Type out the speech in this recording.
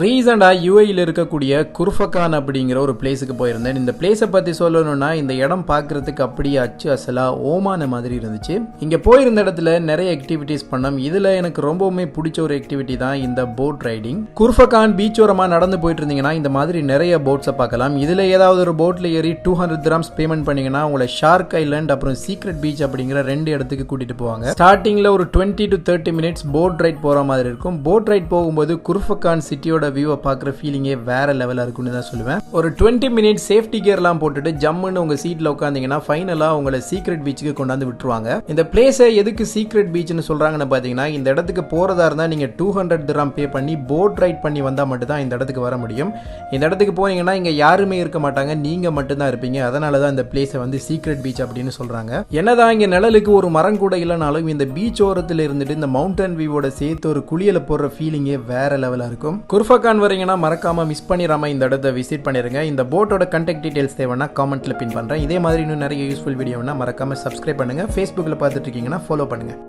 ரீசெண்டாக யூஏயில் இருக்கக்கூடிய குர்ஃபகான் அப்படிங்கிற ஒரு பிளேஸுக்கு போயிருந்தேன். இந்த பிளேஸை பற்றி சொல்லணும்னா இந்த இடம் பார்க்குறதுக்கு அப்படியே அச்சு அசலாக ஓமான மாதிரி இருந்துச்சு. இங்கே போயிருந்த இடத்துல நிறைய ஆக்டிவிட்டீஸ் பண்ணோம். இதில் எனக்கு ரொம்பவுமே பிடிச்ச ஒரு ஆக்டிவிட்டி தான் இந்த போட் ரைடிங். குர்ஃபகான் பீச்சோரமாக நடந்து போயிட்டு இருந்தீங்கன்னா இந்த மாதிரி நிறைய போட்ஸை பார்க்கலாம். இதில் ஏதாவது ஒரு போட்டில் ஏறி 200 dirhams பேமெண்ட் பண்ணிங்கன்னா உங்களை ஷார்க் ஐலண்ட் அப்புறம் சீக்ரெட் பீச் அப்படிங்கிற 2 இடத்துக்கு கூட்டிகிட்டு போவாங்க. ஸ்டார்டிங்கில் ஒரு 20 to 30 minutes போட் ரைட் போகிற மாதிரி இருக்கும். போட் ரைட் போகும்போது குர்ஃபகான் சிட்டியோட வியூவை பார்க்குற ஃபீலிங்கே வேற லெவலாக இருக்குன்னு தான் சொல்லுவேன். ஒரு 20 minutes சேஃப்டி கியர்லாம் போட்டுட்டு ஜம்முன்னு உங்கள் சீட்டில் உட்காந்தீங்கன்னா ஃபைனலாக உங்களை சீக்ரெட் பீச்சுக்கு கொண்டாந்து விட்டுருவாங்க. இந்த பிளேஸை எதுக்கு சீக்ரெட் பீச்னு சொல்கிறாங்கன்னு பார்த்தீங்கன்னா இந்த இடத்துக்கு போகிறதா இருந்தால் நீங்கள் 200 dirham பே பண்ணி போட் ரைட் பண்ணி வந்தால் மட்டும்தான் இந்த இடத்துக்கு வர முடியும். இந்த இடத்துக்கு போனீங்கன்னா இங்கே யாருமே இருக்க மாட்டாங்க, நீங்கள் மட்டும்தான் இருப்பீங்க. அதனால தான் இந்த பிளேஸை வந்து சீக்ரெட் பீச் அப்படின்னு சொல்கிறாங்க. என்னதான் இங்கே நிழலுக்கு ஒரு மரம் கூட இல்லைனாலும் இந்த பீச் ஓரத்தில் இருந்துட்டு இந்த மவுண்டன் வியூவோட சேர்த்து ஒரு குளியலை போடுற ஃபீலிங்கே வேற லெவலாக இருக்கும். குர்ஃபகான் வரீங்கன்னா மறக்காம மிஸ் பண்ணிடாம இந்த இடத்தை விசிட் பண்ணிருங்க. இந்த போட்டோட கான்டாக்ட் டீடைல்ஸ் தேவைன்னா காமெண்ட்ல பின் பண்றேன். இதே மாதிரி இன்னும் நிறைய யூஸ்ஃபுல் வீடியோனா மறக்காம சப்ஸ்கிரைப் பண்ணுங்க. ஃபேஸ்புக்கில் பார்த்துட்டு இருக்கீங்கன்னா ஃபாலோ பண்ணுங்க.